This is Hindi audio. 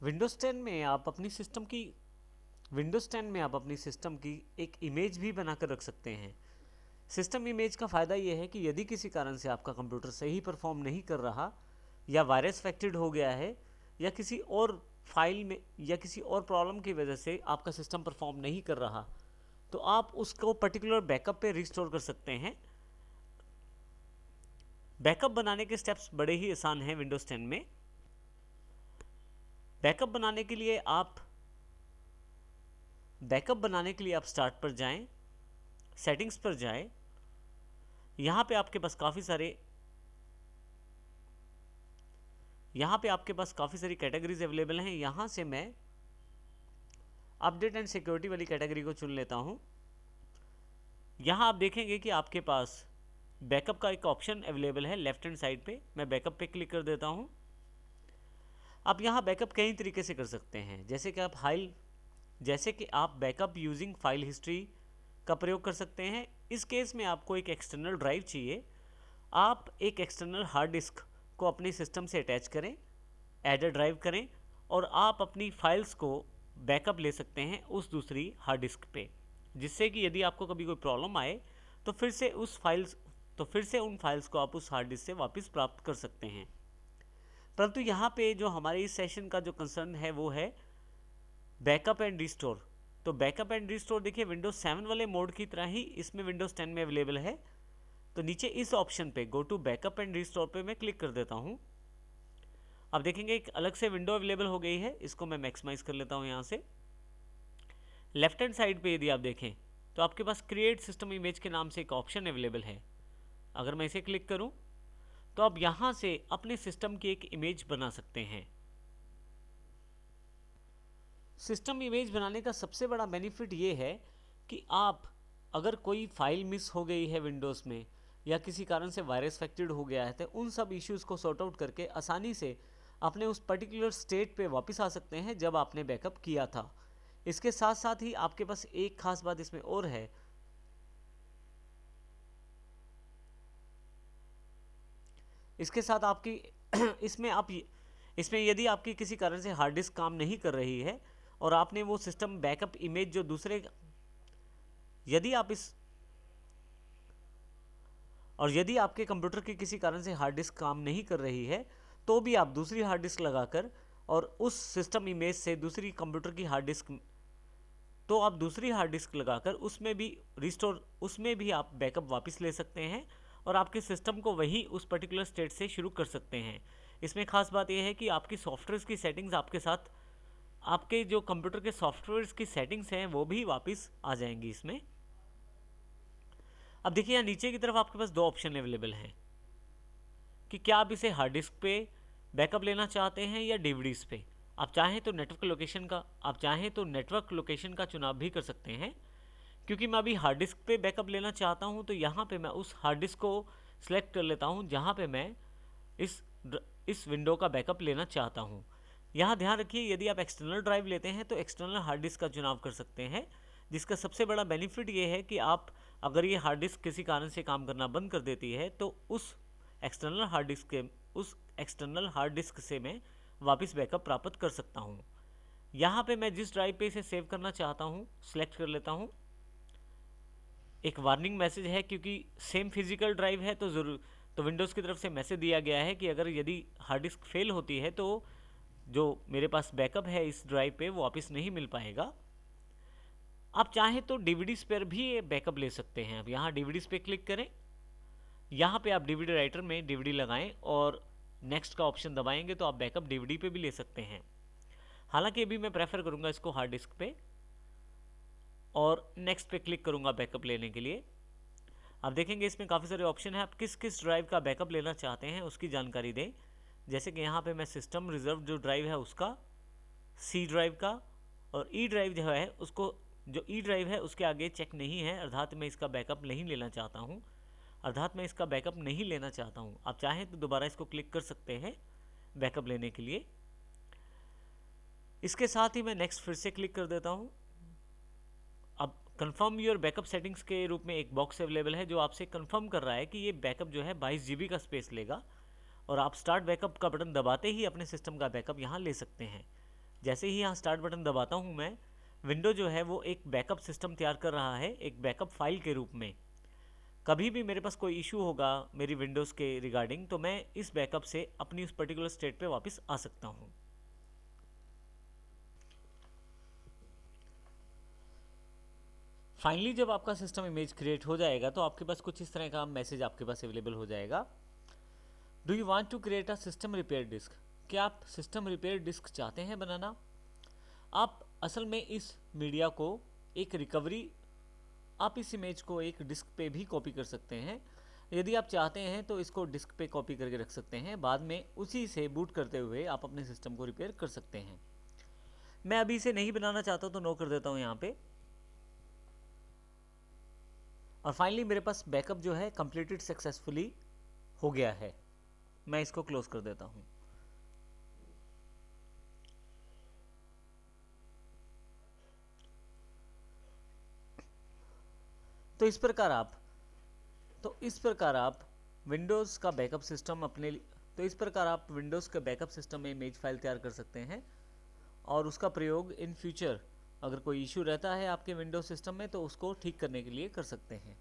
विंडोज़ 10 में आप अपनी सिस्टम की एक इमेज भी बनाकर रख सकते हैं। सिस्टम इमेज का फ़ायदा यह है कि यदि किसी कारण से आपका कंप्यूटर सही परफॉर्म नहीं कर रहा, या वायरस अफेक्टेड हो गया है, या किसी और फाइल में या किसी और प्रॉब्लम की वजह से आपका सिस्टम परफॉर्म नहीं कर रहा, तो आप उसको पर्टिकुलर बैकअप पे रिस्टोर कर सकते हैं। बैकअप बनाने के स्टेप्स बड़े ही आसान हैं विंडोज़ 10 में। बैकअप बनाने के लिए आप स्टार्ट पर जाएं, सेटिंग्स पर जाएं। यहाँ पे आपके पास काफ़ी सारी कैटेगरीज अवेलेबल हैं। यहाँ से मैं अपडेट एंड सिक्योरिटी वाली कैटेगरी को चुन लेता हूँ। यहाँ आप देखेंगे कि आपके पास बैकअप का एक ऑप्शन अवेलेबल है लेफ्ट हैंड साइड पे। मैं बैकअप पे क्लिक कर देता हूँ। आप यहाँ बैकअप कई तरीके से कर सकते हैं, जैसे कि आप बैकअप यूजिंग फाइल हिस्ट्री का प्रयोग कर सकते हैं। इस केस में आपको एक एक्सटर्नल ड्राइव चाहिए। आप एक एक्सटर्नल हार्ड डिस्क को अपने सिस्टम से अटैच करें, ऐड अ ड्राइव करें, और आप अपनी फाइल्स को बैकअप ले सकते हैं उस दूसरी हार्ड डिस्क पे, जिससे कि यदि आपको कभी कोई प्रॉब्लम आए तो फिर से उन फाइल्स को आप उस हार्ड डिस्क से वापस प्राप्त कर सकते हैं। परंतु यहाँ पे जो हमारे इस सेशन का जो कंसर्न है वो है बैकअप एंड रिस्टोर। तो बैकअप एंड रिस्टोर देखिए विंडोज़ 7 वाले मोड की तरह ही इसमें विंडोज़ 10 में अवेलेबल है। तो नीचे इस ऑप्शन पे go to backup and restore पे मैं क्लिक कर देता हूँ। अब देखेंगे एक अलग से विंडो अवेलेबल हो गई है। इसको मैं मैक्सिमाइज कर लेता हूँ। यहाँ से लेफ्ट हैंड साइड पे यदि आप देखें तो आपके पास क्रिएट सिस्टम इमेज के नाम से एक ऑप्शन अवेलेबल है। अगर मैं इसे क्लिक करूँ तो आप यहाँ से अपने सिस्टम की एक इमेज बना सकते हैं। सिस्टम इमेज बनाने का सबसे बड़ा बेनिफिट ये है कि आप अगर कोई फाइल मिस हो गई है विंडोज़ में, या किसी कारण से वायरस अफेक्टेड हो गया है, तो उन सब इश्यूज़ को सॉर्ट आउट करके आसानी से अपने उस पर्टिकुलर स्टेट पे वापस आ सकते हैं जब आपने बैकअप किया था। इसके साथ साथ ही आपके पास एक खास बात इसमें और है। इसके साथ आपकी इसमें यदि आपकी किसी कारण से हार्ड डिस्क काम नहीं कर रही है और आपने वो सिस्टम बैकअप इमेज जो दूसरे यदि आप इस और यदि आपके कंप्यूटर के किसी कारण से हार्ड डिस्क काम नहीं कर रही है, तो भी आप दूसरी हार्ड डिस्क लगाकर और उस सिस्टम इमेज से दूसरी कंप्यूटर की हार्ड डिस्क तो आप दूसरी हार्ड डिस्क लगाकर उसमें भी आप बैकअप वापस ले सकते हैं और आपके सिस्टम को वही उस पर्टिकुलर स्टेट से शुरू कर सकते हैं। इसमें खास बात यह है कि आपकी सॉफ्टवेयर की सेटिंग्स आपके जो कंप्यूटर के सॉफ्टवेयर की सेटिंग्स हैं वो भी वापस आ जाएंगी इसमें। अब देखिए यहाँ नीचे की तरफ आपके पास दो ऑप्शन अवेलेबल हैं कि क्या आप इसे हार्ड डिस्क पे बैकअप लेना चाहते हैं या डीवीडीज पे। आप चाहें तो नेटवर्क लोकेशन का चुनाव भी कर सकते हैं। क्योंकि मैं अभी हार्ड डिस्क पे बैकअप लेना चाहता हूं, तो यहाँ पे मैं उस हार्ड डिस्क को सिलेक्ट कर लेता हूं जहाँ पे मैं इस विंडो का बैकअप लेना चाहता हूँ। यहाँ ध्यान रखिए, यदि आप एक्सटर्नल ड्राइव लेते हैं तो एक्सटर्नल हार्ड डिस्क का चुनाव कर सकते हैं, जिसका सबसे बड़ा बेनिफिट ये है कि आप अगर ये हार्ड डिस्क किसी कारण से काम करना बंद कर देती है तो उस एक्सटर्नल हार्ड डिस्क से मैं वापस बैकअप प्राप्त कर सकता हूँ। यहाँ पे मैं जिस ड्राइव पे इसे सेव करना चाहता हूँ सिलेक्ट कर लेता हूँ। एक वार्निंग मैसेज है क्योंकि सेम फिजिकल ड्राइव है, तो विंडोज़ की तरफ से मैसेज दिया गया है कि यदि हार्ड डिस्क फेल होती है तो जो मेरे पास बैकअप है इस ड्राइव पे वो वापस नहीं मिल पाएगा। आप चाहें तो डीवीडीज पर भी बैकअप ले सकते हैं। अब यहाँ डीवीडीज पे क्लिक करें, यहाँ पे आप डीवीडी राइटर में डीवीडी लगाएं और नेक्स्ट का ऑप्शन दबाएंगे तो आप बैकअप डीवीडी पे भी ले सकते हैं। हालांकि अभी मैं प्रेफर करूँगा इसको हार्ड डिस्क पे और नेक्स्ट पे क्लिक करूँगा बैकअप लेने के लिए। अब देखेंगे इसमें काफ़ी सारे ऑप्शन हैं। आप किस किस ड्राइव का बैकअप लेना चाहते हैं उसकी जानकारी दें। जैसे कि यहाँ पे मैं सिस्टम रिजर्व जो ड्राइव है उसका, सी ड्राइव का, और ई ड्राइव है उसके आगे चेक नहीं है, अर्थात मैं इसका बैकअप नहीं लेना चाहता हूँ। आप चाहें तो दोबारा इसको क्लिक कर सकते हैं बैकअप लेने के लिए। इसके साथ ही मैं नेक्स्ट फिर से क्लिक कर देता हूँ। अब कंफर्म योर बैकअप सेटिंग्स के रूप में एक बॉक्स अवेलेबल है जो आपसे कंफर्म कर रहा है कि ये बैकअप जो है 22 GB का स्पेस लेगा, और आप स्टार्ट बैकअप का बटन दबाते ही अपने सिस्टम का बैकअप यहाँ ले सकते हैं। जैसे ही यहाँ स्टार्ट बटन दबाता हूँ मैं, विंडो जो है वो एक बैकअप सिस्टम तैयार कर रहा है एक बैकअप फाइल के रूप में। कभी भी मेरे पास कोई इशू होगा मेरी विंडोज़ के रिगार्डिंग, तो मैं इस बैकअप से अपनी उस पर्टिकुलर स्टेट पे वापस आ सकता हूँ। फाइनली जब आपका सिस्टम इमेज क्रिएट हो जाएगा तो आपके पास कुछ इस तरह का मैसेज आपके पास अवेलेबल हो जाएगा। Do you want to create a system repair disk? क्या आप सिस्टम रिपेयर डिस्क चाहते हैं बनाना? आप असल में इस मीडिया को एक रिकवरी, आप इस इमेज को एक डिस्क पे भी कॉपी कर सकते हैं। यदि आप चाहते हैं तो इसको डिस्क पे कॉपी करके रख सकते हैं, बाद में उसी से बूट करते हुए आप अपने सिस्टम को रिपेयर कर सकते हैं। मैं अभी इसे नहीं बनाना चाहता तो नो कर देता हूँ यहाँ पे। और फाइनली मेरे पास बैकअप जो है कंप्लीटेड सक्सेसफुली हो गया है। मैं इसको क्लोज कर देता हूँ। तो इस प्रकार आप विंडोज़ का बैकअप सिस्टम में इमेज फाइल तैयार कर सकते हैं और उसका प्रयोग इन फ्यूचर अगर कोई इशू रहता है आपके विंडोज सिस्टम में तो उसको ठीक करने के लिए कर सकते हैं।